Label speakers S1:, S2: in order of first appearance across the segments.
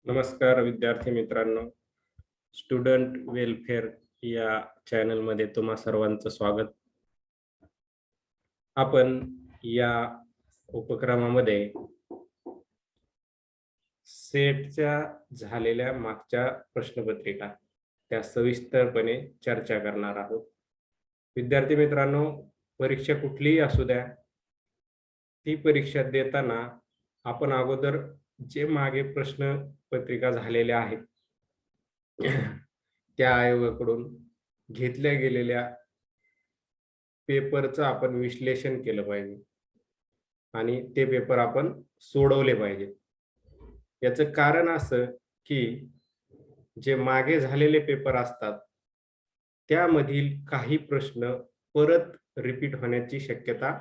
S1: नमस्कार विद्यार्थी मित्रांनो. स्टुडंट वेलफेअर या चॅनलमध्ये तुम्हा सर्वांचं स्वागत. आपण या उपक्रमामध्ये सेटच्या झालेल्या मागच्या प्रश्नपत्रिका त्या सविस्तरपणे चर्चा करणार आहोत. विद्यार्थी मित्रांनो, परीक्षा कुठलीही असू द्या, ती परीक्षा देताना आपण अगोदर जे मागे प्रश्नपत्रिका झालेल्या आहेत त्या आयोगाकडून घेतल्या गेलेल्या पेपरचं आपण विश्लेषण केलं पाहिजे आणि ते पेपर आपण सोडवले पाहिजे. याचं कारण असं की जे मागे झालेले पेपर असतात त्यामधील काही प्रश्न परत रिपीट होण्याची शक्यता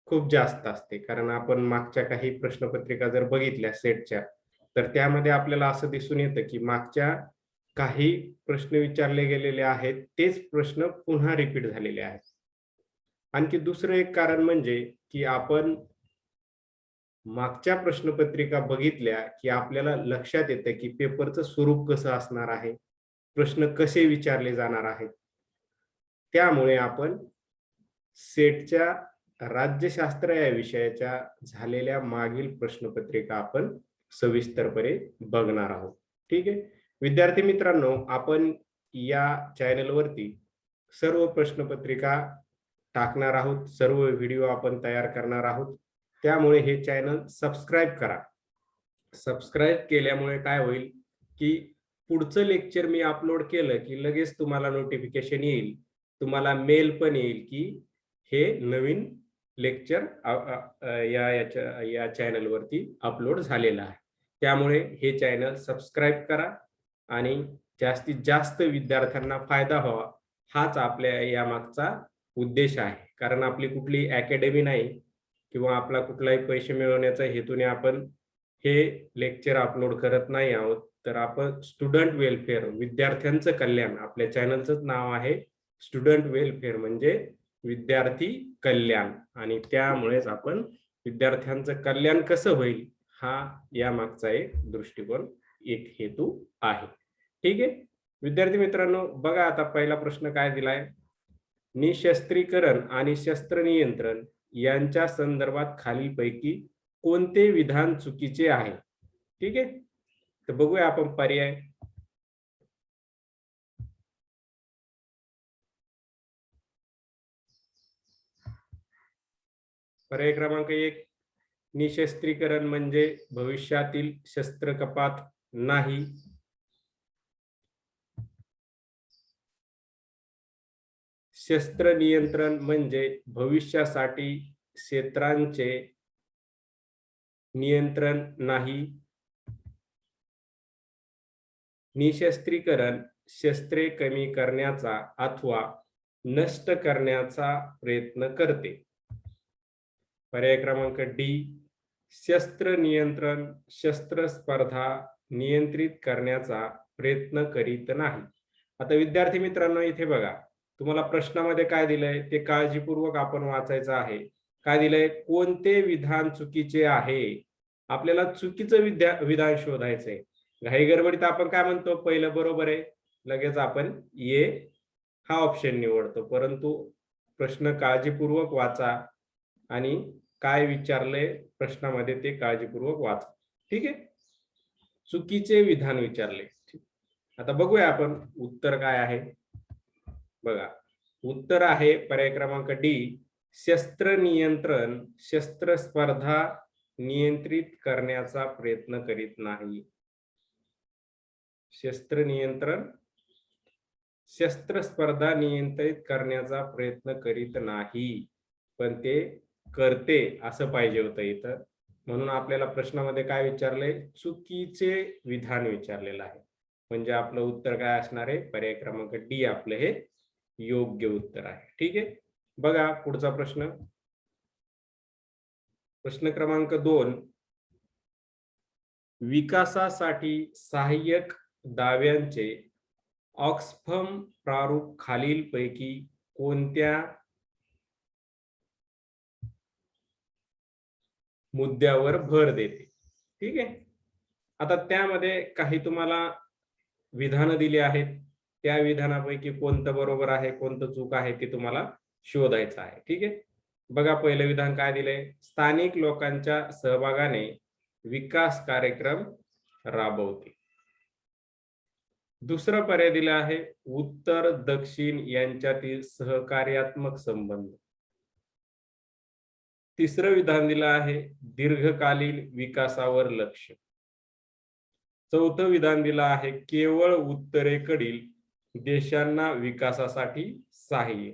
S1: खूप जास्त असते. कारण आपण मागच्या काही प्रश्नपत्रिका जर बघितल्या सेटच्या, तर त्यामध्ये आपल्याला असं दिसून येतं की मागच्या काही प्रश्न विचारले गेलेले आहेत, तेच प्रश्न पुन्हा रिपीट झालेले आहेत. आणखी दुसरं एक कारण म्हणजे की आपण मागच्या प्रश्नपत्रिका बघितल्या की आपल्याला लक्षात येतं की पेपरचं स्वरूप कसं असणार आहे, प्रश्न कसे विचारले जाणार आहेत. त्यामुळे आपण सेटच्या राज्यशास्त्र या विषयाच्या झालेल्या मागील प्रश्नपत्रिका आपण सविस्तरपणे बघणार आहोत. ठीक आहे विद्यार्थी मित्रांनो, आपण या चॅनलवरती सर्व प्रश्नपत्रिका टाकणार आहोत, सर्व व्हिडिओ आपण तयार करणार आहोत. त्यामुळे हे चॅनल सबस्क्राईब करा. सबस्क्राईब केल्यामुळे काय होईल की पुढचं लेक्चर मी अपलोड केलं की लगेच तुम्हाला नोटिफिकेशन येईल, तुम्हाला मेल पण येईल की हे नवीन लेक्चर या चॅनलवरती अपलोड झालेलं आहे. त्यामुळे हे चॅनल सबस्क्राईब करा आणि जास्तीत जास्त विद्यार्थ्यांना फायदा व्हावा हाच आपल्या यामागचा उद्देश आहे. कारण आपली कुठली अकॅडमी नाही किंवा आपला कुठलाही पैसे मिळवण्याचा हेतूने आपण हे लेक्चर अपलोड करत नाही आहोत. तर आपण स्टुडंट वेलफेअर, विद्यार्थ्यांचं कल्याण, आपल्या चॅनलचंच नाव आहे स्टुडंट वेलफेअर म्हणजे विद्यार्थी कल्याण. आणि त्यामुळेच आपण विद्यार्थ्यांचं कल्याण कसं होईल हा या मागचा एक दृष्टिकोन, एक हेतू आहे. ठीक आहे विद्यार्थी मित्रांनो, बघा आता पहिला प्रश्न काय दिलाय. निशस्त्रीकरण आणि शस्त्र नियंत्रण यांच्या संदर्भात खालीलपैकी कोणते विधान चुकीचे आहे. ठीक आहे, तर बघूया आपण पर्याय. पर्याय क्रमांक 1, निशस्त्रीकरण म्हणजे भविष्यातील शस्त्र कपात नाही. शस्त्र नियंत्रण म्हणजे भविष्यासाठी क्षेत्रांचे नियंत्रण नाही. निशस्त्रीकरण शस्त्रे कमी करण्याचा अथवा नष्ट करण्याचा प्रयत्न करते. पर्याय क्रमांक डी, शस्त्र नियंत्रण शस्त्र स्पर्धा नियंत्रित करण्याचा प्रयत्न करीत नाही. आता विद्यार्थी मित्रांनो, इथे बघा तुम्हाला प्रश्नामध्ये काय दिलंय ते काळजीपूर्वक आपण वाचायचं आहे. काय दिलंय, कोणते विधान चुकीचे आहे. आपल्याला चुकीचं विधान शोधायचंय. घाई गडबडीत आपण काय म्हणतो, पहिलं बरोबर आहे, लगेच आपण ये हा ऑप्शन निवडतो. परंतु प्रश्न काळजीपूर्वक वाचा आणि काय विचारलंय प्रश्नामध्ये ते काळजीपूर्वक वाचा. ठीक आहे, चुकीचे विधान विचारले. आता बघूया आपण उत्तर काय आहे. बघा उत्तर आहे पर्याय क्रमांक डी, शस्त्र नियंत्रण शस्त्र स्पर्धा नियंत्रित करण्याचा प्रयत्न करीत नाही. शस्त्र नियंत्रण शस्त्र स्पर्धा नियंत्रित करण्याचा प्रयत्न करीत नाही, पण ते करते असं पाहिजे होतं इथं. म्हणून आपल्याला प्रश्नामध्ये काय विचारले, चुकीचे विधान विचारलेलं आहे. म्हणजे आपलं उत्तर काय असणार आहे, पर्याय क्रमांक डी आपलं हे योग्य उत्तर आहे. ठीक आहे, बघा पुढचा प्रश्न. प्रश्न क्रमांक 2, विकासासाठी सहाय्यक दाव्यांचे ऑक्सफम प्रारूप खालीलपैकी कोणत्या मुद्द्यावर भर देते. ठीक आहे, आता त्यामध्ये काही तुम्हाला विधानं दिली आहेत, त्या विधानापैकी कोणतं बरोबर आहे कोणतं चूक आहे ते तुम्हाला शोधायचं आहे. ठीक आहे. बघा पहिलं विधान काय दिलंय, स्थानिक लोकांच्या सहभागाने विकास कार्यक्रम राबवते. दुसरा पर्याय दिला आहे, उत्तर दक्षिण यांच्यातील सहकार्यात्मक संबंध. तिसरं विधान दिलं आहे, दीर्घकालीन विकासावर लक्ष. चौथं विधान दिलं आहे, केवळ उत्तरेकडील देशांना विकासासाठी सहाय्य.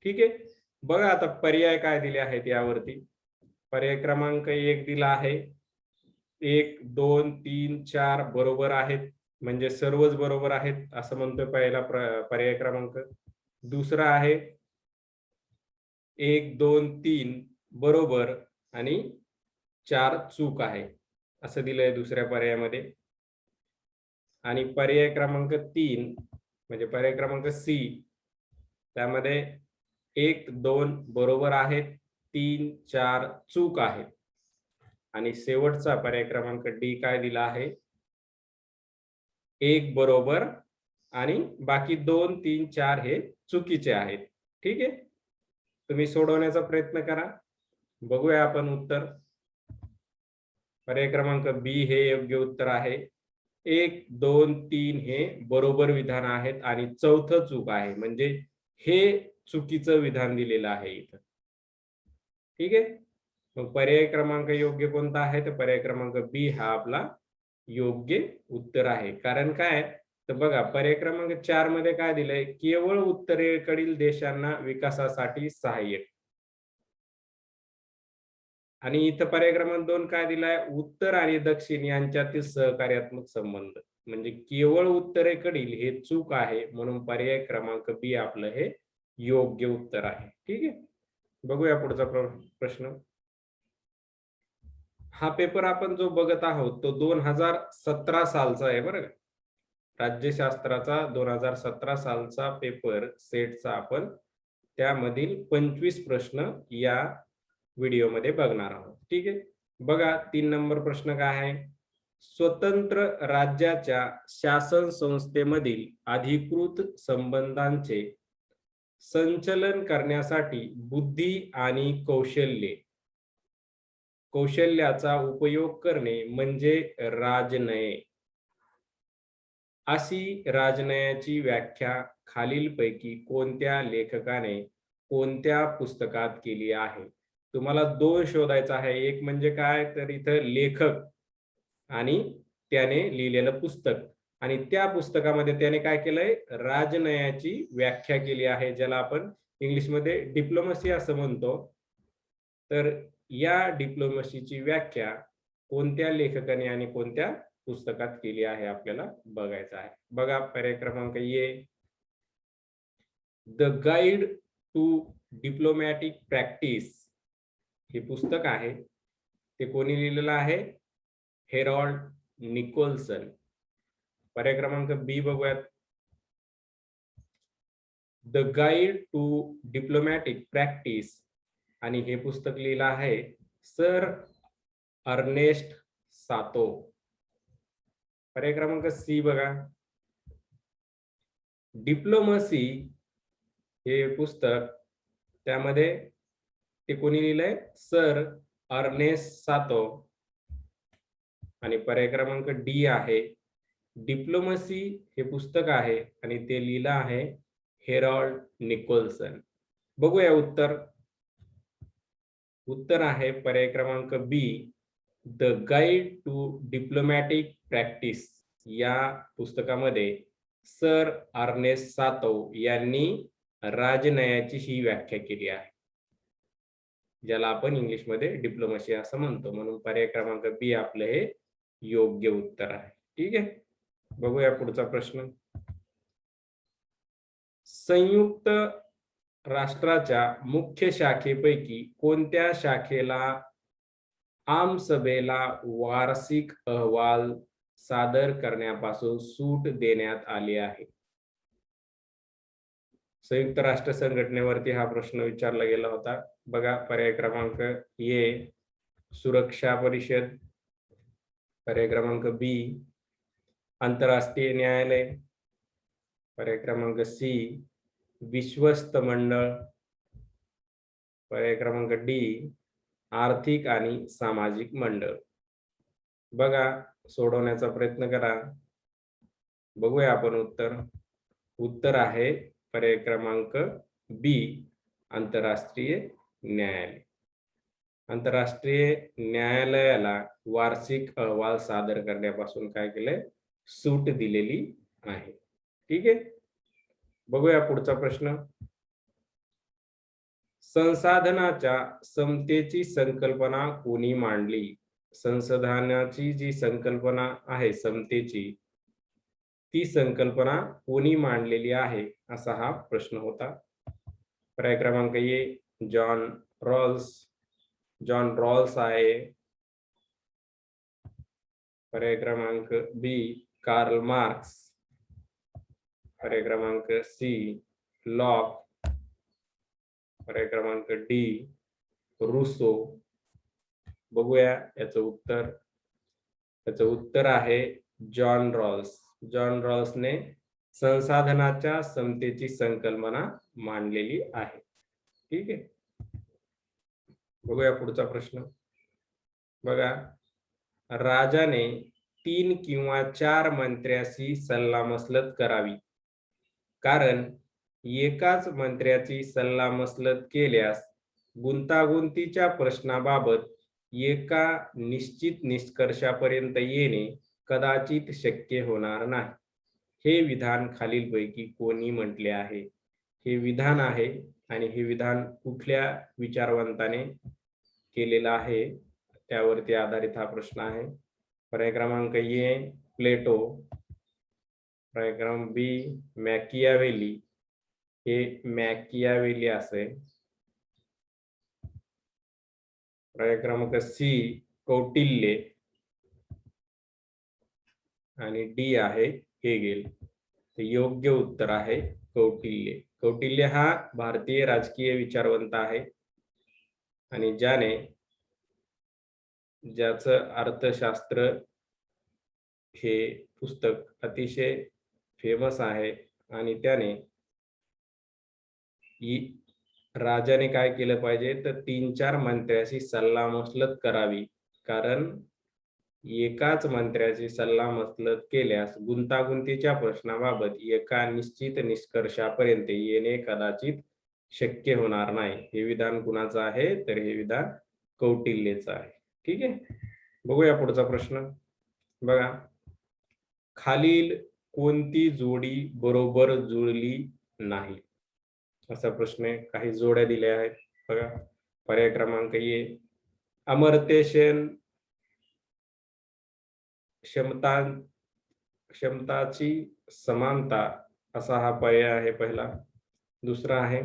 S1: ठीक आहे. बघा आता पर्याय काय दिले आहेत यावरती. पर्याय क्रमांक 1 दिला आहे, 1 2 3 4 बरोबर आहेत, म्हणजे सर्वच बरोबर आहेत असं म्हणतोय पहिला पर्याय क्रमांक. दुसरा आहे 1 2 3 बरोबर आणि 4 चूक आहे असं दिलंय दुसऱ्या पर्यायामध्ये. आणि पर्याय क्रमांक 3 म्हणजे पर्याय क्रमांक सी, त्यामध्ये 1 2 बरोबर आहेत, 3 4 चूक आहेत. आणि शेवटचा पर्याय क्रमांक डी काय दिला आहे, 1 बरोबर आणि बाकी 2 3 4 हे चुकीचे आहेत. ठीक आहे. तुम्ही सोडवण्याचा प्रयत्न करा. बघूया आपण उत्तर. पर्याय क्रमांक बी हे योग्य उत्तर आहे. 1 2 3 हे बरोबर विधान आहेत आणि चौथं चूक आहे, म्हणजे हे चुकीचं विधान दिलेलं आहे इथं. ठीक आहे. मग पर्याय क्रमांक योग्य कोणता आहे, तर पर्याय क्रमांक बी हा आपला योग्य उत्तर आहे. कारण काय, तर बघा पर्याय क्रमांक 4 मध्ये काय दिलंय, केवळ उत्तरेकडील देशांना विकासासाठी सहाय्य. आणि इथं पर्याय क्रमांक 2 काय दिलाय, उत्तर आणि दक्षिण यांच्यातील सहकार्यात्मक संबंध. म्हणजे केवळ उत्तरेकडील हे चूक आहे, म्हणून पर्याय क्रमांक बी आपलं हे योग्य उत्तर आहे. ठीक आहे. बघूया पुढचा प्रश्न. हा पेपर आपण जो बघत आहोत तो 2017 सालचा आहे बरं का. राज्यशास्त्राचा 2017 सालचा पेपर सेटचा आपण त्यामधील 25 प्रश्न या व्हिडिओमध्ये बघणार आहोत. ठीक आहे. बघा 3 नंबर प्रश्न काय आहे, स्वतंत्र राज्याच्या शासन संस्थेमधील अधिकृत संबंधांचे संचलन करण्यासाठी बुद्धी आणि कौशल्याचा उपयोग करणे म्हणजे राजनय. अशी राजनयाची व्याख्या खालीलपैकी कोणत्या लेखकाने कोणत्या पुस्तकात केली आहे. तुम्हाला 2 शोधायचा आहे. एक म्हणजे काय, तर इथं लेखक आणि त्याने लिहिलेलं पुस्तक. आणि त्या पुस्तकामध्ये त्याने काय केलंय, राजनयाची व्याख्या केली आहे, ज्याला आपण इंग्लिशमध्ये डिप्लोमसी असं म्हणतो. तर या डिप्लोमसीची व्याख्या कोणत्या लेखकाने आणि कोणत्या पुस्तकात केली आहे आपल्याला बघायचं आहे. बघा पर्याय क्रमांक A, the guide to diplomatic practice हे पुस्तक आहे. ते कोणी लिहिलेलं आहे, हेरॉल्ड निकोलसन. पर्याय क्रमांक बी बघूयात, the guide to diplomatic practice, आणि हे पुस्तक लिहिलं आहे सर अर्नेस्ट सातो. पर्याय क्रमांक सी बघा, डिप्लोमसी हे पुस्तक, त्यामध्ये ते कोणी लिहिलंय, सर अर्नेस्ट सातो. आणि पर्याय क्रमांक डी आहे, डिप्लोमसी हे पुस्तक आहे आणि ते लिहिलं आहे हेरॉल्ड निकोलसन. बघूया उत्तर. उत्तर आहे पर्याय क्रमांक B, the guide to diplomatic practice. या पुस्तकामध्ये सर अर्नेस्ट सातो यांनी राजनयाची ही व्याख्या केली आहे, ज्याला आपण इंग्लिशमध्ये डिप्लोमसी असं म्हणतो. म्हणून पर्याय क्रमांक बी आपलं हे योग्य उत्तर आहे. ठीक आहे. बघूया पुढचा प्रश्न. संयुक्त राष्ट्राच्या मुख्य शाखेपैकी कोणत्या शाखेला आमसभेला वार्षिक अहवाल सादर करण्यापासून सूट देण्यात आली आहे? संयुक्त राष्ट्र संघटनेवरती हा प्रश्न विचारला गेला होता. बघा पर्याय क्रमांक ए, सुरक्षा परिषद. पर्याय क्रमांक बी आंतरराष्ट्रीय न्यायालय, पर्याय क्रमांक सी विश्वस्त मंडळ, पर्याय क्रमांक डी आर्थिक आणि सामाजिक मंडळ. बघा, सोडवण्याचा प्रयत्न करा. बघूया आपण उत्तर. उत्तर आहे पर्याय क्रमांक बी आंतरराष्ट्रीय न्यायालय. आंतरराष्ट्रीय न्यायालयाला वार्षिक अहवाल सादर करण्यापासून काय केलंय, सूट दिलेली आहे. ठीक आहे, बघूया पुढचा प्रश्न. संसाधनाच्या समतेची संकल्पना कोणी मांडली? संसाधनाची जी संकल्पना आहे समतेची, ती संकल्पना कोणी मांडलेली आहे, असा हा प्रश्न होता. पर्याय क्रमांक ए जॉन रॉल्स, जॉन रॉल्स आहे. पर्याय क्रमांक बी कार्ल मार्क्स, पर्याय क्रमांक सी लॉक, पर्याय क्रमांक डी रुसो. बघूया याचं उत्तर. याचं उत्तर आहे जॉन रॉल्स. जॉन रॉल्सने संसाधनाच्या समतेची संकल्पना मांडलेली आहे. ठीक आहे, बघूया पुढचा प्रश्न. बघा, राजाने 3 किंवा 4 मंत्र्याशी सल्लामसलत करावी, कारण एकाच मंत्र्याची सल्लामसलत केल्यास गुंतागुंतीच्या प्रश्नाबाबत एका निश्चित निष्कर्षापर्यंत येणे कदाचित शक्य होणार नाही. हे विधान खालीलपैकी कोणी म्हटले आहे? हे विधान आहे आणि हे विधान कुठल्या विचारवंताने केलेलं आहे त्यावरती आधारित हा प्रश्न आहे. पर्याय क्रमांक ए प्लेटो, पर्याय क्रमांक बी मॅकियावेली, हे मॅकियावेली असेल. पर्याय क्रमांक सी कौटिल्य आणि डी आहे हेगेल. तर योग्य उत्तर आहे कौटिल्य. कौटिल्य हा भारतीय राजकीय विचारवंत आहे आणि ज्याचं अर्थशास्त्र हे पुस्तक अतिशय फेमस आहे आणि त्याने राजाने काय केलं पाहिजे तर 3-4 मंत्र्याशी सल्लामसलत करावी, कारण एकाच मंत्र्याची सल्लामसलत केल्यास गुंतागुंतीच्या प्रश्नाबाबत एका निश्चित निष्कर्षापर्यंत येणे कदाचित शक्य होणार नाही. हे विधान कुणाचं आहे तर हे विधान कौटिल्यचं आहे. ठीक आहे, बघूया पुढचा प्रश्न. बघा, खालील कोणती जोडी बरोबर जुळली नाही, असा प्रश्न आहे. काही जोड्या दिल्या आहेत बघा. पर्याय क्रमांक ए अमर्त्य सेन क्षमताची समानता, असा हा पर्याय आहे पहिला. दुसरा आहे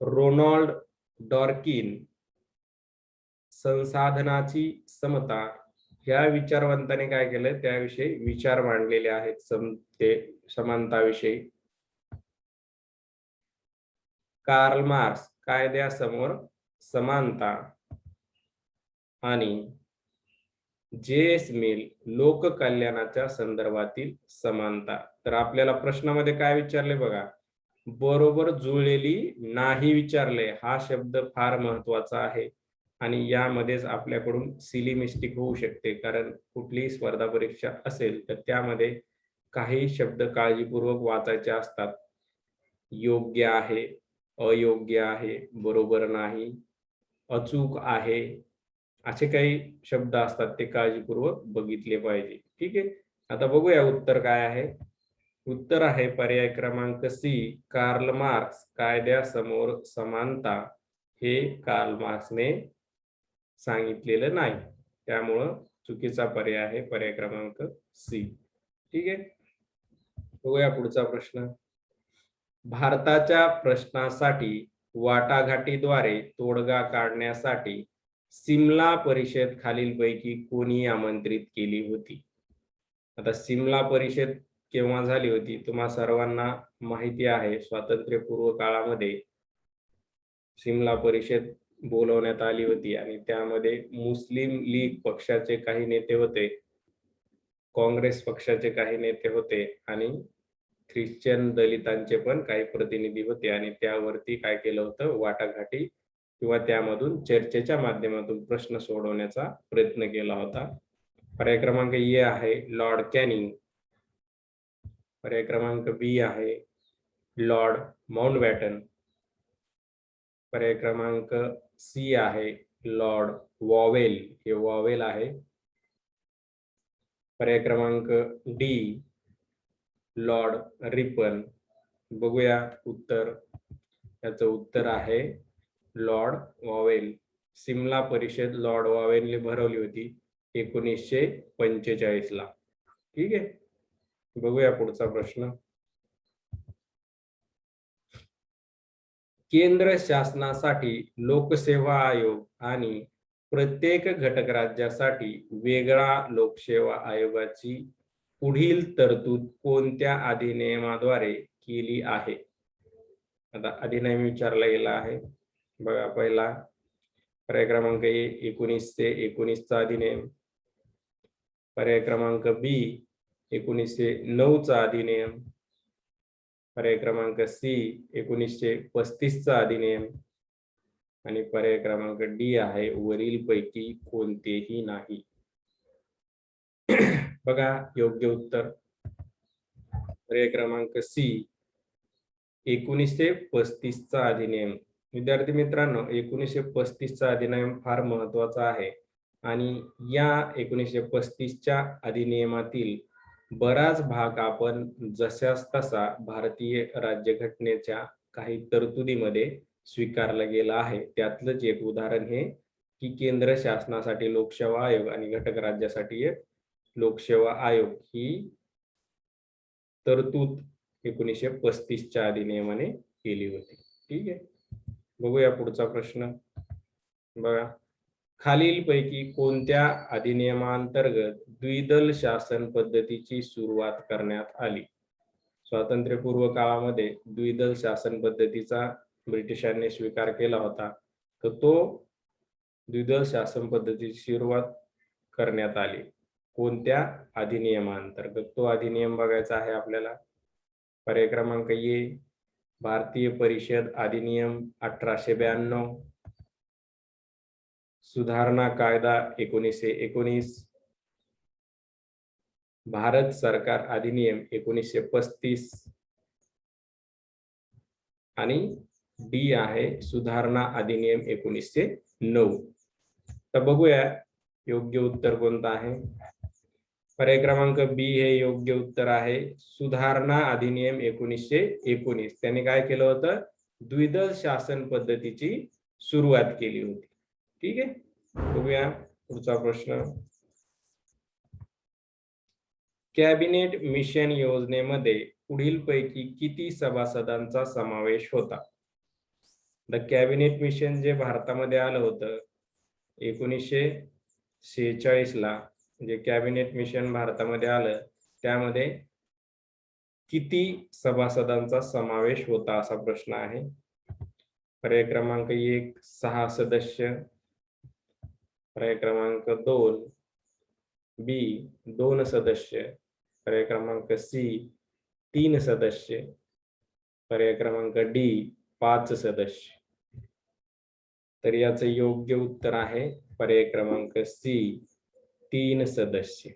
S1: रोनाल्ड डॉर्किन संसाधनाची समता. ह्या विचारवंताने काय केलं त्याविषयी विचार मांडलेले आहेत समानताविषयी. कार्ल मार्क्स कायद्यासमोर समानता आणि जे.एस. मिल लोककल्याणाच्या संदर्भातील समानता. तर आपल्याला प्रश्नामध्ये काय विचारले बघा, बरोबर जुळलेली नाही विचारले. हा शब्द फार महत्वाचा आहे आणि यामध्येच आपल्याकडून सिली मिस्टेक होऊ शकते, कारण कुठलीही स्पर्धा परीक्षा असेल तर त्यामध्ये काही शब्द काळजीपूर्वक वाचायचे असतात. योग्य आहे, अयोग्य आहे, बरोबर नाही, अचूक आहे, असे काही शब्द असतात, ते काळजीपूर्वक बघितले पाहिजे. ठीक आहे, आता बघूया उत्तर काय आहे. उत्तर आहे पर्याय क्रमांक सी कार्ल मार्क्स कायद्यासमोर समानता. हे कार्ल मार्क्सने सांगितलेलं नाही, त्यामुळं चुकीचा पर्याय आहे पर्याय क्रमांक सी. ठीक आहे, बघूया पुढचा प्रश्न. भारताच्या प्रश्नासाठी वाटाघाटीद्वारे तोडगा काढण्यासाठी सिमला परिषद खालीलपैकी कोणी आमंत्रित केली होती? आता सिमला परिषद केव्हा झाली होती तुम्हा सर्वांना माहिती आहे. स्वातंत्र्यपूर्व काळामध्ये सिमला परिषद बोलवण्यात आली होती आणि त्यामध्ये मुस्लिम लीग पक्षाचे काही नेते होते, काँग्रेस पक्षाचे काही नेते होते आणि ख्रिश्चन दलितांचे पण काही प्रतिनिधी होते आणि त्यावरती काय केलं होतं, वाटाघाटी किंवा त्यामधून चर्चेच्या माध्यमातून प्रश्न सोडवण्याचा प्रयत्न केला होता. पर्याय क्रमांक ए आहे लॉर्ड कॅनिंग. पर्याय क्रमांक बी आहे लॉर्ड माउंटबॅटन. पर्याय क्रमांक सी आहे लॉर्ड वॉवेल. हे वॉवेल आहे. पर्याय क्रमांक डी लॉर्ड रिपन. बघूया उत्तर. याचं उत्तर आहे लॉर्ड वॉवेल. सिमला परिषद लॉर्ड वॉवेलने भरवली होती 1945 ला. ठीक आहे. बघूया पुढचा प्रश्न. केंद्र शासनासाठी लोकसेवा आयोग आणि प्रत्येक घटक राज्यासाठी वेगळा लोकसेवा आयोगाची पुढील तरतूद कोणत्या अधिनियमाद्वारे केली आहे? आता अधिनियम विचारला गेला आहे. बघा पहिला पर्याय क्रमांक ए 1919 चा अधिनियम. पर्याय क्रमांक बी 1909 चा अधिनियम. पर्याय क्रमांक सी 1935 चा अधिनियम आणि पर्याय क्रमांक डी आहे वरील पैकी कोणतेही नाही. बघा योग्य उत्तर पर्याय क्रमांक सी 1935 चा अधिनियम. विद्यार्थी मित्रांनो, 1935 चा अधिनियम फार महत्वाचा आहे आणि या 1935 च्या अधिनियमातील बराच भाग आपण जशास तसा भारतीय राज्यघटनेच्या काही तरतुदीमध्ये स्वीकारला गेला आहे. त्यातलंच एक उदाहरण हे की केंद्र शासनासाठी लोकसेवा आयोग आणि घटक राज्यासाठी एक लोकसेवा आयोग ही तरतूद 1935 च्या अधिनियमाने केली होती. ठीक आहे. बघूया पुढचा प्रश्न. बघा खालीलपैकी कोणत्या अधिनियमांतर्गत द्विदल शासन पद्धतीची सुरुवात करण्यात आली? स्वातंत्र्यपूर्व काळामध्ये द्विदल शासन पद्धतीचा ब्रिटिशांनी स्वीकार केला होता. तर तो द्विदल शासन पद्धतीची सुरुवात करण्यात आली. कोणत्या अधिनियमांतर्गत? तो अधिनियम बघायचा आहे आपल्याला. पर्याय क्रमांक ए भारतीय परिषद अधिनियम 1892, सुधारणा कायदा 1919, भारत सरकार अधिनियम 1935 आणि डी आहे सुधारणा अधिनियम 1909. तर बघूया योग्य उत्तर कोणतं आहे. पर्याय क्रमांक बी हे योग्य उत्तर आहे. सुधारणा अधिनियम 1919 त्याने काय केलं होतं, द्विदल शासन पद्धतीची सुरुवात केली होती. ठीक आहे. बघूया पुढचा प्रश्न. कॅबिनेट मिशन योजनेमध्ये पुढीलपैकी किती सभासदांचा समावेश होता? द कॅबिनेट मिशन जे भारतामध्ये आलं होतं 1946 ला, जे कॅबिनेट मिशन भारतामध्ये आलं त्यामध्ये किती सभासदांचा समावेश होता असा प्रश्न आहे. पर्याय क्रमांक 1 6 सदस्य. पर्याय क्रमांक 2 बी 2 सदस्य. पर्याय क्रमांक सी 3 सदस्य. पर्याय क्रमांक डी 5 सदस्य. तर याचं योग्य उत्तर आहे पर्याय क्रमांक सी 3 सदस्य.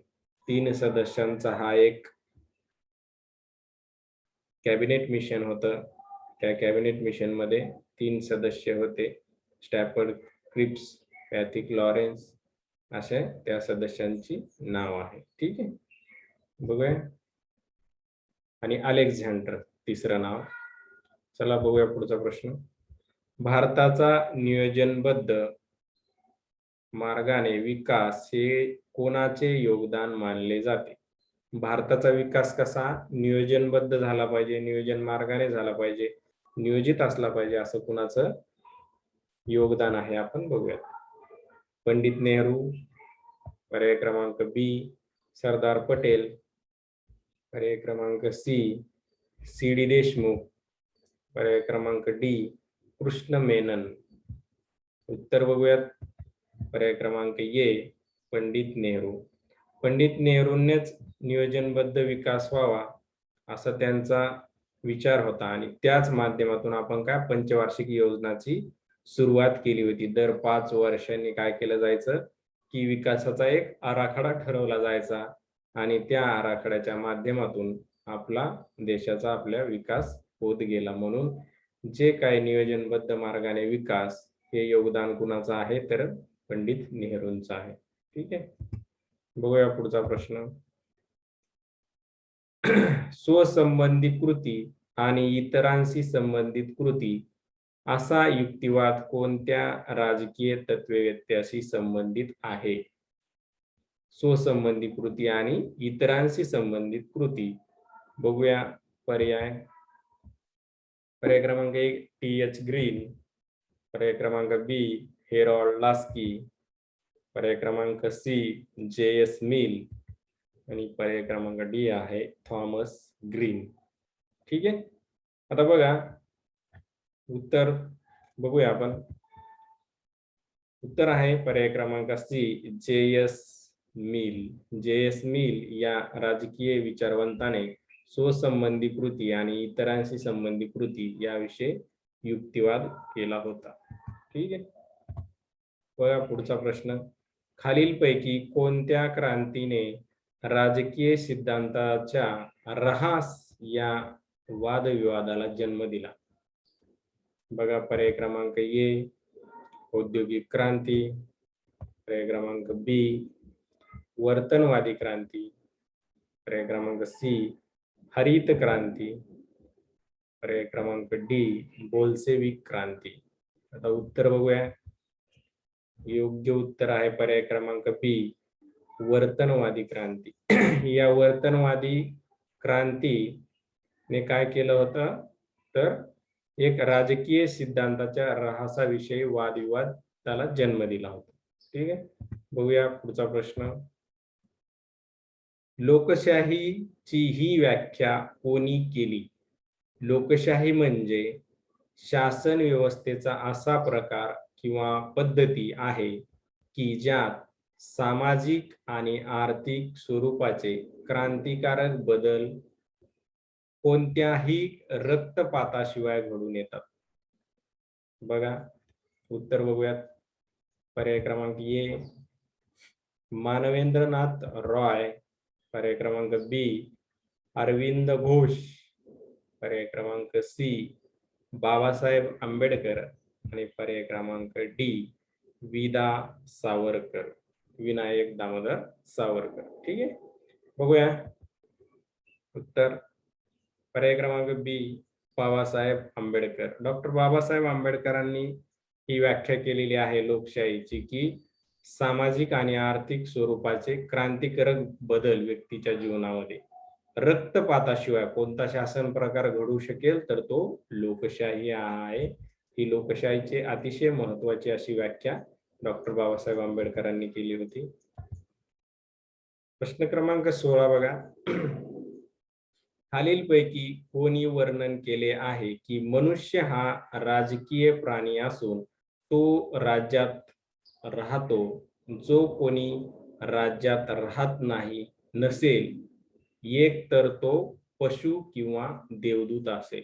S1: 3 सदस्यांचा हा एक कॅबिनेट मिशन होतं. त्या कॅबिनेट मिशन मध्ये 3 सदस्य होते. स्टॅफर्ड क्रिप्स, पॅथिक लॉरेन्स अशा त्या सदस्यांची नाव आहे. ठीक आहे. बघूया. आणि अलेक्झांडर तिसरं नाव. चला बघूया पुढचा प्रश्न. भारताचा नियोजनबद्ध मार्गाने विकास हे कोणाचे योगदान मानले जाते? भारताचा विकास कसा नियोजनबद्ध झाला पाहिजे, नियोजन मार्गाने झाला पाहिजे, नियोजित असला पाहिजे, असं कुणाचं योगदान आहे आपण बघूया. पंडित नेहरू. पर्याय क्रमांक बी सरदार पटेल. पर्याय क्रमांक सी सी.डी. देशमुख. पर्याय क्रमांक डी कृष्ण मेनन. उत्तर बघूयात. पर्याय क्रमांक ए पंडित नेहरू. पंडित नेहरूंनीच नियोजनबद्ध विकास व्हावा असा त्यांचा विचार होता आणि त्याच माध्यमातून आपण काय पंचवार्षिक योजनाची सुरुवात केली होती. दर 5 वर्षांनी काय केलं जायचं की विकासाचा एक आराखडा ठरवला जायचा आणि त्या आराखड्याच्या माध्यमातून आपला देशाचा आपल्या विकास होत गेला. म्हणून जे काही नियोजनबद्ध मार्गाने विकास हे योगदान कुणाचं आहे तर पंडित नेहरूंचं आहे. ठीक आहे, बघूया पुढचा प्रश्न. स्वसंबंधी कृती आणि इतरांशी संबंधित कृती असा युक्तिवाद कोणत्या राजकीय तत्वव्यवस्थेशी संबंधित आहे? स्वसंबंधी कृती आणि इतरांशी संबंधित कृती. बघूया पर्याय. पर्याय क्रमांक 1 टी.एच. ग्रीन, पर्याय क्रमांक बी हेरॉल्ड लास्की, पर्याय क्रमांक सी जे.एस. मिल आणि पर्याय क्रमांक डी आहे थॉमस ग्रीन. ठीक आहे, आता बघा उत्तर बघूया आपण. उत्तर आहे पर्याय क्रमांक C J S. Mill. J S. Mill या राजकीय विचारवंताने स्वसंबंधी कृती आणि इतरांशी संबंधित कृती याविषयी युक्तिवाद केला होता. ठीक आहे, बघा पुढचा प्रश्न. खालीलपैकी कोणत्या क्रांतीने राजकीय सिद्धांताच्या ऱ्हास या वादविवादाला जन्म दिला? बघा पर्याय क्रमांक ए औद्योगिक क्रांती, पर्याय क्रमांक बी वर्तनवादी क्रांती, पर्याय क्रमांक सी हरित क्रांती, पर्याय क्रमांक डी बोल्शेविक क्रांती. आता उत्तर बघूया. योग्य उत्तर आहे पर्याय क्रमांक बी वर्तनवादी क्रांती. या वर्तनवादी क्रांतीने काय केलं होतं तर एक राजकीय सिद्धांताच्या ऱ्हासाविषयी वादविवाद त्याला जन्म दिला होता. ठीक आहे, बघूया पुढचा प्रश्न. लोकशाहीची ही व्याख्या कोणी केली? लोकशाही म्हणजे शासन व्यवस्थेचा असा प्रकार किंवा पद्धती आहे की ज्यात सामाजिक आणि आर्थिक स्वरूपाचे क्रांतिकारक बदल कोणत्याही रक्तपाताशिवाय घडून येतात. बघा उत्तर बघूयात. पर्याय क्रमांक ए मानवेंद्रनाथ रॉय, पर्याय क्रमांक बी अरविंद घोष, पर्याय क्रमांक सी बाबासाहेब आंबेडकर आणि पर्याय क्रमांक डी विदा सावरकर, विनायक दामोदर सावरकर. ठीक आहे, बघूया उत्तर. पर्याय क्रमांक बी बाबासाहेब आंबेडकर. डॉक्टर बाबासाहेब आंबेडकरांनी ही व्याख्या केलेली आहे लोकशाहीची की सामाजिक आणि आर्थिक स्वरूपाचे क्रांतिकारक बदल व्यक्तीच्या जीवनामध्ये रक्तपाताशिवाय कोणता शासन प्रकार घडू शकेल तर तो लोकशाही आहे. ही लोकशाहीची अतिशय महत्वाची अशी व्याख्या डॉक्टर बाबासाहेब आंबेडकरांनी केली होती. प्रश्न क्रमांक 16 बघा. खालीलपैकी कोणी वर्णन केले आहे की मनुष्य हा राजकीय प्राणी असून तो राज्यात राहतो, जो कोणी राज्यात राहत नाही नसेल एक तर तो पशु किंवा देवदूत असेल.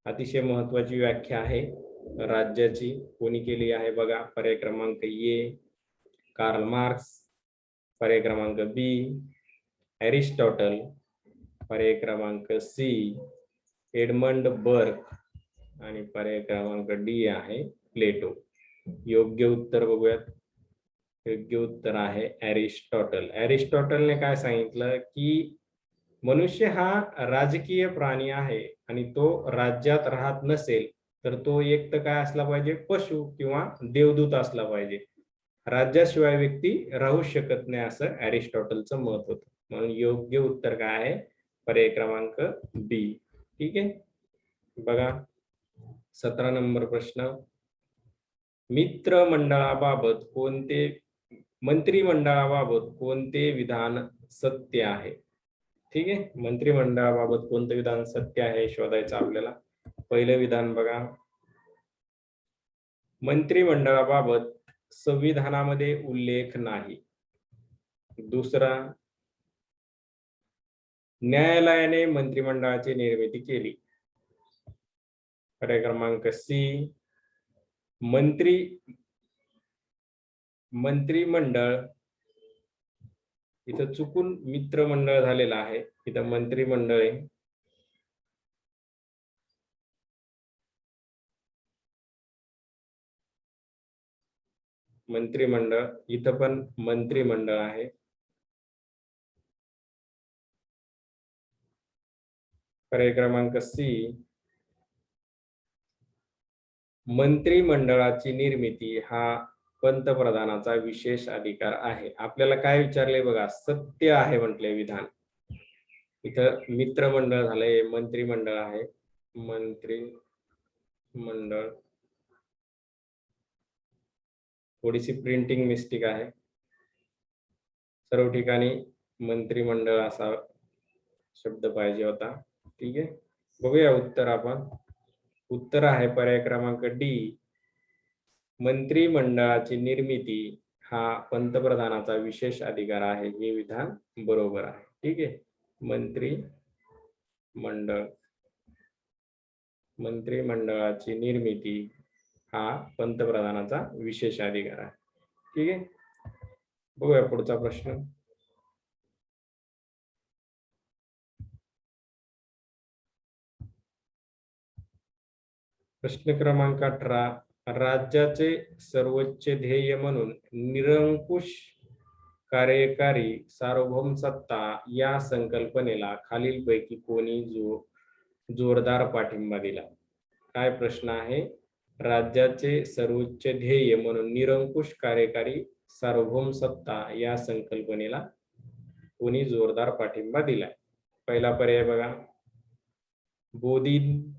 S1: अतिशय महत्वाची व्याख्या आहे राज्याची. कोणी केली आहे बघा. पर्याय क्रमांक ए कार्ल मार्क्स, पर्याय क्रमांक बी एरिस्टॉटल, पर्याय क्रमांक सी एडमंड बर्क आणि पर्याय क्रमांक डी आहे प्लेटो. योग्य उत्तर बघूयात. योग्य उत्तर आहे एरिस्टॉटल. एरिस्टॉटलने काय सांगितलं की मनुष्य हा राजकीय प्राणी आहे आणि तो राज्यात राहत नसेल तर तो एक तर काय असला पाहिजे पशु किंवा देवदूत असला पाहिजे. राज्याशिवाय व्यक्ती राहू शकत नाही असं एरिस्टॉटलचं मत होतं. म्हणून योग्य उत्तर काय आहे पर्याय क्रमांक बी. ठीक आहे, बघा 17 नंबर प्रश्न. मंत्रिमंडळाबाबत कोणते विधान सत्य आहे? ठीक आहे, मंत्रिमंडळाबाबत कोणते विधान सत्य आहे शोधायचं आपल्याला. पहिलं विधान बघा. मंत्रिमंडळाबाबत संविधानामध्ये उल्लेख नाही. दुसरा, न्यायालयाने मंत्रिमंडळाची निर्मिती केली. पर्याय क्रमांक सी, मंत्रिमंडळ, इथं चुकून मित्रमंडळ झालेला आहे, इथं मंत्रिमंडळ आहे. मंत्रिमंडळ, इथं पण मंत्रिमंडळ आहे. पर्याय क्रमांक सी, मंत्रिमंडळाची निर्मिती हा पंतप्रधानाचा विशेष अधिकार आहे. आपल्याला काय विचारले बघा, सत्य आहे म्हटले विधान. इथं मित्रमंडळ झालंय, मंत्रिमंडळ आहे. मंत्रिमंडळ, थोडीशी प्रिंटिंग मिस्टेक आहे, सर्व ठिकाणी मंत्रिमंडळ असा शब्द पाहिजे होता. ठीक आहे, बघूया उत्तर आपण. उत्तर आहे पर्याय क्रमांक डी, मंत्रिमंडळाची निर्मिती हा पंतप्रधानाचा विशेष अधिकार आहे. हे विधान बरोबर आहे. ठीक आहे, मंत्रिमंडळाची निर्मिती हा पंतप्रधानाचा विशेष अधिकार आहे. ठीक आहे, बघूया पुढचा प्रश्न. प्रश्न क्रमांक 18, राज्याचे सर्वोच्च ध्येय म्हणून निरंकुश कार्यकारी सार्वभौम सत्ता या संकल्पनेला खालीलपैकी कोणी जोरदार पाठिंबा दिला? काय प्रश्न आहे? राज्याचे सर्वोच्च ध्येय म्हणून निरंकुश कार्यकारी सार्वभौम सत्ता या संकल्पनेला कोणी जोरदार पाठिंबा दिलाय? पहिला पर्याय बघा, बोधिन.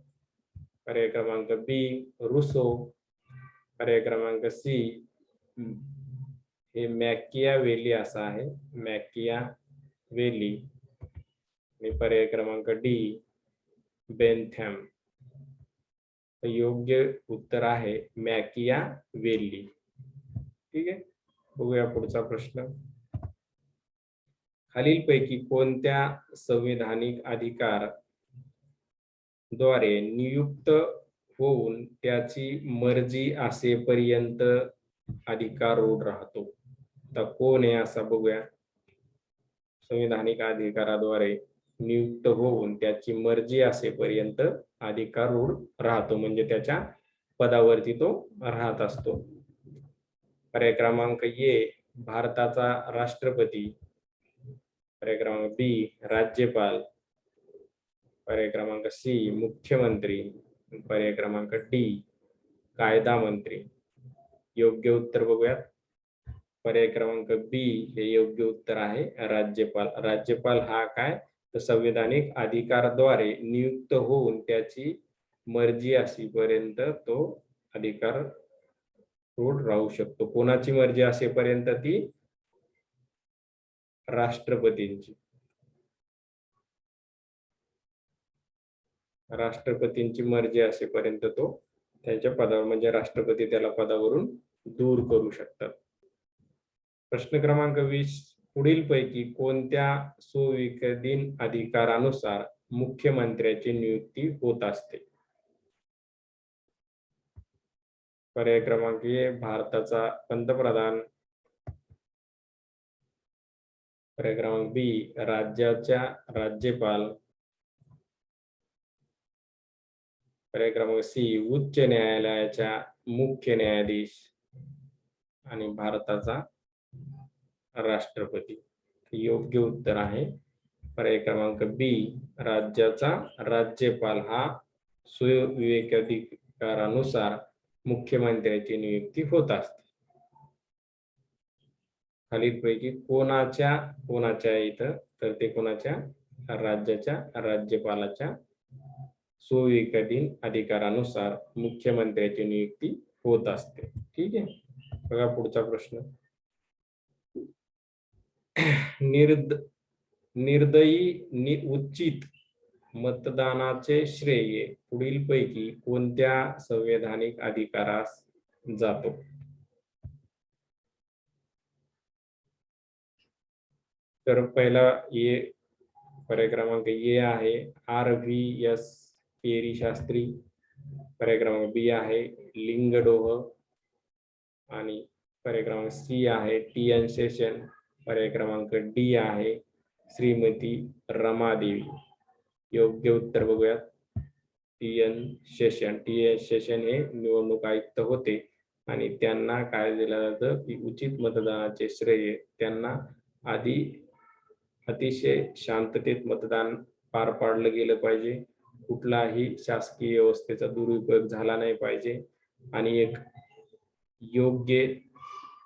S1: पर्याय क्रमांक बी, रुसो. पर्याय क्रमांक सी, हे मॅकियावेली असा आहे, मॅकियावेली. आणि पर्याय क्रमांक डी, बेंथॅम. योग्य उत्तर आहे मॅकियावेली. ठीक आहे, बघूया पुढचा प्रश्न. खालीलपैकी कोणत्या संविधानिक अधिकार द्वारे नियुक्त होऊन त्याची मर्जी असेपर्यंत अधिकार रूढ राहतो? तर कोण आहे असा बघूया. संविधानिक अधिकाराद्वारे नियुक्त होऊन त्याची मर्जी असेपर्यंत अधिकार रूढ राहतो, म्हणजे त्याच्या पदावरती तो राहत असतो. पर्याय क्रमांक ए, भारताचा राष्ट्रपती. पर्याय क्रमांक बी, राज्यपाल. पर्याय क्रमांक सी, मुख्यमंत्री. पर्याय क्रमांक डी, कायदा मंत्री. योग्य उत्तर बघूयात. पर्याय क्रमांक बी हे योग्य उत्तर आहे, राज्यपाल. राज्यपाल हा काय, तर संविधानिक अधिकाराद्वारे नियुक्त होऊन त्याची मर्जी असेपर्यंत तो अधिकार रूढ राहू शकतो. कोणाची मर्जी असेपर्यंत? ती राष्ट्रपतींची. राष्ट्रपतींची मर्जी असेपर्यंत तो त्यांच्या पदावर, म्हणजे राष्ट्रपती त्याला पदावरून दूर करू शकतात. प्रश्न क्रमांक 20, पुढीलपैकी कोणत्या सुविकादीन अधिकारानुसार मुख्यमंत्र्याची नियुक्ती होत असते? पर्याय क्रमांक ए, भारताचा पंतप्रधान. पर्याय क्रमांक बी, राज्याच्या राज्यपाल. पर्याय क्रमांक सी, उच्च न्यायालयाच्या मुख्य न्यायाधीश. आणि भारताचा राष्ट्रपती. योग्य उत्तर आहे पर्याय क्रमांक बी, राज्याचा राज्यपाल हा सुविकाधिकारानुसार मुख्यमंत्र्याची नियुक्ती होत असते. खालीलपैकी कोणाच्या इथं, तर ते कोणाच्या, राज्याच्या राज्यपालाच्या सुविकाधीन अधिकारानुसार मुख्यमंत्र्याची नियुक्ती होत असते. ठीक आहे, बघा पुढचा प्रश्न. निर्दयी उचित मतदानाचे श्रेय पुढीलपैकी कोणत्या संवैधानिक अधिकारास जातो. तर पहिला ए, पर्याय क्रमांक ए आहे RVS पेरी शास्त्री. पर्याय क्रमांक बी आहे लिंगडोह. आणि पर्याय क्रमांक सी आहे TN शेषन. पर्याय क्रमांक डी आहे श्रीमती रमादेवी. योग्य उत्तर बघूयात. TN शेषन हे निवडणूक आयुक्त होते आणि त्यांना काय दिलं जातं की उचित मतदानाचे श्रेय त्यांना आधी अतिशय शांततेत मतदान पार पाडलं गेलं पाहिजे. कुठलाही शासकीय व्यवस्थेचा दुरुपयोग झाला नाही पाहिजे आणि एक योग्य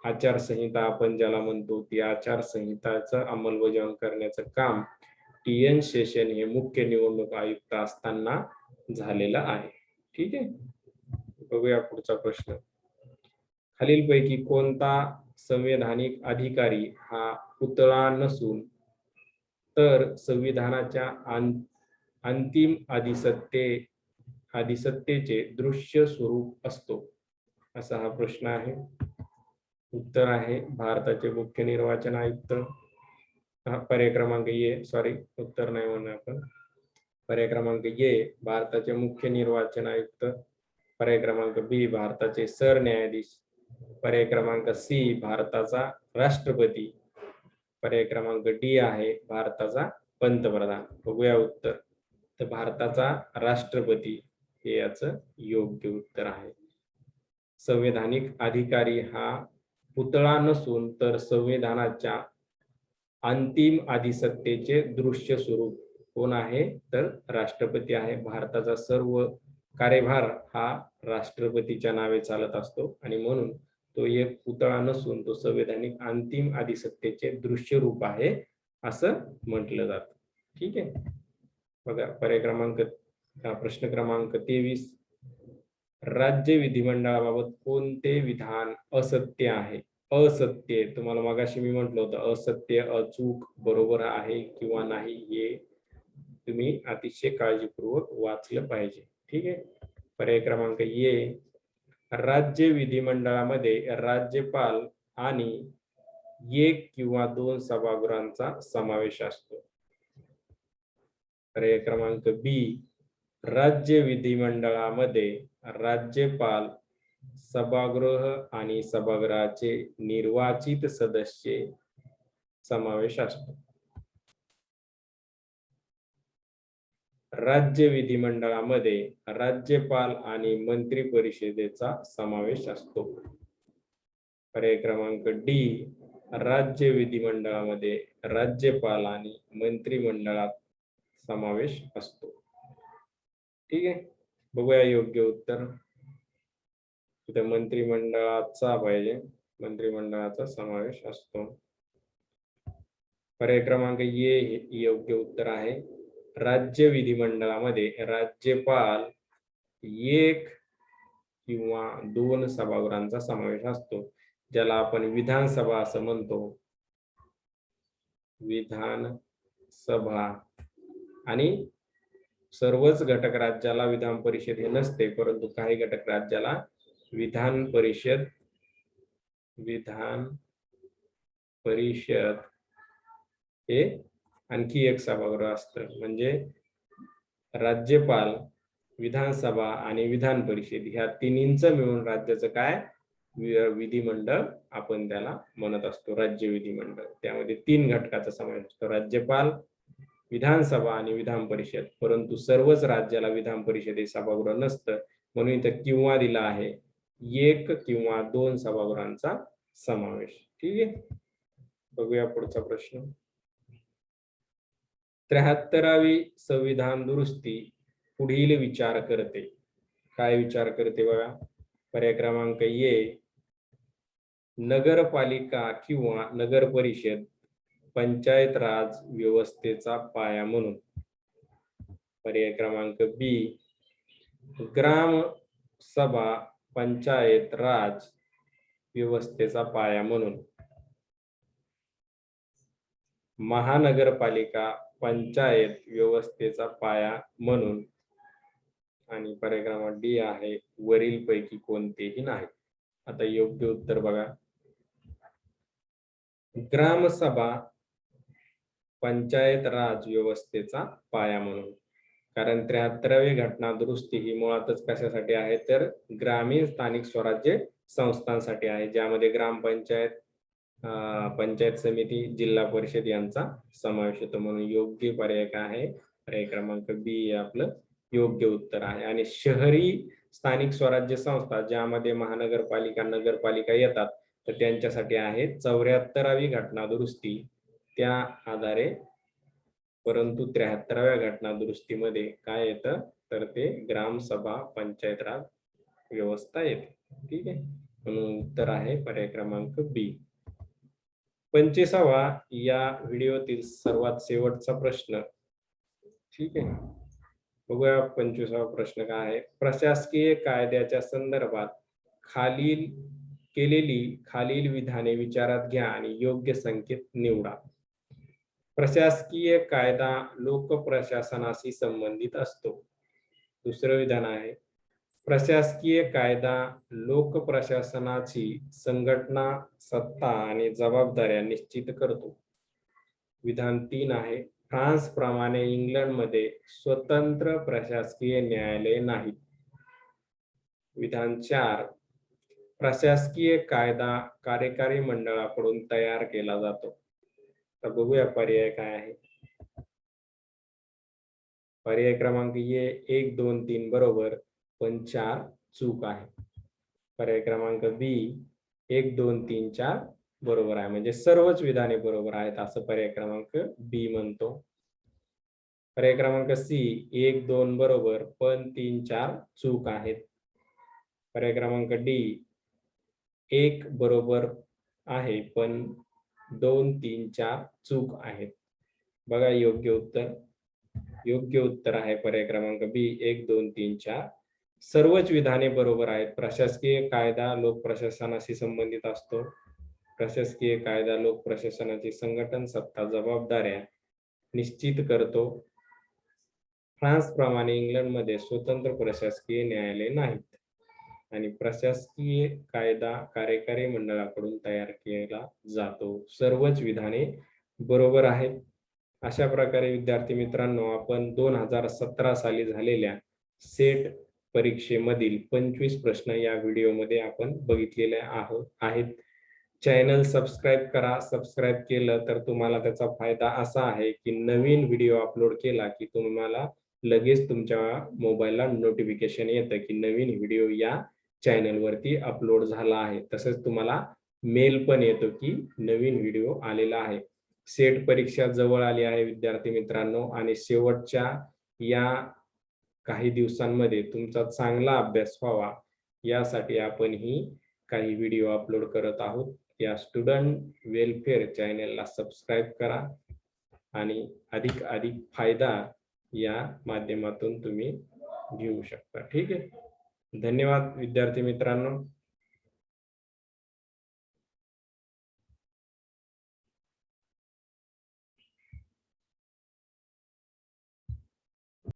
S1: आचारसंहिता आपण ज्याला म्हणतो ती आचारसंहिताचं अंमलबजावणी करण्याचं काम TN शेषन हे मुख्य निवडणूक आयुक्त असताना झालेला आहे. ठीक आहे. बघूया पुढचा प्रश्न. खालीलपैकी कोणता संवैधानिक अधिकारी हा पुतळा नसून तर संविधानाच्या अंतिम अधिसत्तेचे दृश्य स्वरूप असतो? असा हा प्रश्न आहे. उत्तर आहे भारताचे मुख्य निर्वाचन आयुक्त. पर्याय क्रमांक ए, सॉरी उत्तर नाही म्हणून आपण. पर्याय क्रमांक ए भारताचे मुख्य निर्वाचन आयुक्त. पर्याय क्रमांक बी भारताचे सरन्यायाधीश. पर्याय क्रमांक सी भारताचा राष्ट्रपती. पर्याय क्रमांक डी आहे भारताचा पंतप्रधान. बघूया उत्तर. तर भारताचा राष्ट्रपती हे याचं योग्य उत्तर आहे. संवैधानिक अधिकारी हा पुतळा नसून तर संविधानाच्या अंतिम अधिसत्तेचे दृश्य स्वरूप कोण आहे तर राष्ट्रपती आहे. भारताचा सर्व कार्यभार हा राष्ट्रपतीच्या नावे चालत असतो आणि म्हणून तो एक पुतळा नसून तो संवैधानिक अंतिम अधिसत्तेचे दृश्य रूप आहे असं म्हटलं जातं. ठीक आहे. बघा पर्याय क्रमांक प्रश्न क्रमांक 23. राज्य विधिमंडळाबाबत कोणते विधान असत्य आहे? असत्य, तुम्हाला मगाशी मी म्हटलं होतं असत्य, अचूक, बरोबर आहे किंवा नाही हे तुम्ही अतिशय काळजीपूर्वक वाचलं पाहिजे. ठीक आहे. पर्याय क्रमांक ए राज्य विधिमंडळामध्ये राज्यपाल आणि 1 किंवा 2 सभागृहांचा समावेश असतो. पर्याय क्रमांक बी राज्य विधिमंडळामध्ये राज्यपाल, सभागृह आणि सभागृहाचे निर्वाचित सदस्य समावेश असतो. राज्य विधिमंडळामध्ये राज्यपाल आणि मंत्री परिषदेचा समावेश असतो. पर्याय क्रमांक डी राज्य विधिमंडळामध्ये राज्यपाल आणि मंत्रिमंडळात समावेश असतो. ठीक आहे. बघूया योग्य उत्तर. इथे मंत्रिमंडळाचा पाहिजे, मंत्रिमंडळाचा समावेश असतो. पर्याय क्रमांक ए योग्य उत्तर आहे. राज्य विधिमंडळामध्ये राज्यपाल 1 किंवा 2 सभागृहांचा समावेश असतो, ज्याला आपण विधानसभा असं म्हणतो. विधानसभा आणि सर्वच घटक राज्याला विधान परिषद हे नसते, परंतु काही घटक राज्याला विधान परिषद हे आणखी एक सभागृह असतं. म्हणजे राज्यपाल, विधानसभा आणि विधान परिषद ह्या तिन्हींचं मिळून राज्याचं काय विधिमंडळ आपण त्याला म्हणत असतो, राज्य विधिमंडळ. त्यामध्ये 3 घटकाचा समावेश असतो, राज्यपाल, विधानसभा आणि विधान परिषद. परंतु सर्वच राज्याला विधान परिषद हे सभागृह नसतं, म्हणून इथं किंवा दिला आहे 1 किंवा 2 सभागृहांचा समावेश. ठीक आहे. बघूया पुढचा प्रश्न. 73वी संविधान दुरुस्ती पुढील विचार करते. काय विचार करते बघा. पर्याय क्रमांक ए नगरपालिका किंवा नगर परिषद पंचायत राज व्यवस्थेचा पाया म्हणून. पर्याय क्रमांक बी ग्राम सभा पंचायत राज व्यवस्थेचा पाया म्हणून. महानगरपालिका पंचायत व्यवस्थेचा पाया म्हणून. आणि पर्याय क्रमांक डी आहे वरील पैकी कोणतेही नाही. आता योग्य उत्तर बघा, ग्रामसभा पंचायत राज व्यवस्थेचा पाया म्हणून. कारण 73वी घटना दुरुस्ती ही मुळातच कशासाठी आहे, तर ग्रामीण स्थानिक स्वराज्य संस्थांसाठी आहे, ज्यामध्ये ग्रामपंचायत, पंचायत समिती, जिल्हा परिषद यांचा समावेश होतो. म्हणून योग्य पर्याय काय आहे, पर्याय क्रमांक बी हे आपलं योग्य उत्तर आहे. आणि शहरी स्थानिक स्वराज्य संस्था ज्यामध्ये महानगरपालिका, नगरपालिका येतात, तर त्यांच्यासाठी आहे 74वी घटना दुरुस्ती त्या आधारे. परंतु 73व्या घटना दुरुस्तीमध्ये काय येतं, तर ते ग्रामसभा पंचायत राज व्यवस्था येते. ठीक आहे, म्हणून उत्तर आहे पर्याय क्रमांक बी. 25वा या व्हिडिओतील सर्वात शेवटचा प्रश्न. ठीक आहे, बघूया 25वा प्रश्न काय आहे. प्रशासकीय कायद्याच्या संदर्भात खालील विधाने विचारात घ्या आणि योग्य संकेत निवडा. प्रशासकीय कायदा लोकप्रशासनाशी संबंधित असतो. दुसरं विधान आहे, प्रशासकीय कायदा लोकप्रशासनाची संघटना, सत्ता आणि जबाबदाऱ्या निश्चित करतो. विधान 3 आहे, फ्रान्स प्रमाणे इंग्लंडमध्ये स्वतंत्र प्रशासकीय न्यायालय नाही. विधान 4, प्रशासकीय कायदा कार्यकारी मंडळाकडून तयार केला जातो. तर बघूया पर्याय काय आहे. पर्याय क्रमांक ए 1, 2, 3 बरोबर, पण 4 चूक आहे. पर्याय क्रमांक बी 1, 2, 3, 4 बरोबर आहे, म्हणजे सर्वच विधाने बरोबर आहेत असं पर्याय क्रमांक बी म्हणतो. पर्याय क्रमांक सी 1, 2 बरोबर, पण 3, 4 चूक आहेत. पर्याय क्रमांक डी 1 बरोबर आहे, पण 2, 3, 4 चूक आहेत. बघा योग्य उत्तर आहे पर्याय क्रमांक बी 1, 2, 3, 4 सर्वच विधाने बरोबर आहेत. प्रशासकीय कायदा लोक प्रशासनाशी संबंधित असतो. प्रशासकीय कायदा लोक प्रशासनाची संघटन, सत्ता, जबाबदाऱ्या निश्चित करतो. फ्रान्स प्रमाणे इंग्लंडमध्ये स्वतंत्र प्रशासकीय न्यायालय नाहीत. आणि प्रशासकीय कायदा कार्यकारी मंडळाकडून तयार केला जातो. सर्वच विधाने बरोबर आहेत. अशा प्रकारे विद्यार्थी मित्रांनो, आपण 2017 साली झालेल्या सेट परीक्षेमधील 25 प्रश्न या व्हिडिओमध्ये आपण बघितलेले आहेत. चॅनल सबस्क्राईब करा. सबस्क्राईब केलं तर तुम्हाला त्याचा फायदा असा आहे की नवीन व्हिडिओ अपलोड केला की तुम्हाला लगेच तुमच्या मोबाईलला नोटिफिकेशन येतं की नवीन व्हिडिओ या चॅनलवरती अपलोड झाला आहे. तसंच तुम्हाला मेल पण येतो की नवीन व्हिडिओ आलेला आहे. सेट परीक्षा जवळ आली आहे विद्यार्थी मित्रांनो, आणि शेवटच्या या काही दिवसांमध्ये तुमचा चांगला अभ्यास व्हावा यासाठी आपण ही काही व्हिडिओ अपलोड करत आहोत. या स्टुडंट वेलफेअर चॅनलला सबस्क्राईब करा आणि अधिक फायदा या माध्यमातून तुम्ही घेऊ शकता. ठीक आहे, धन्यवाद विद्यार्थी मित्रांनो.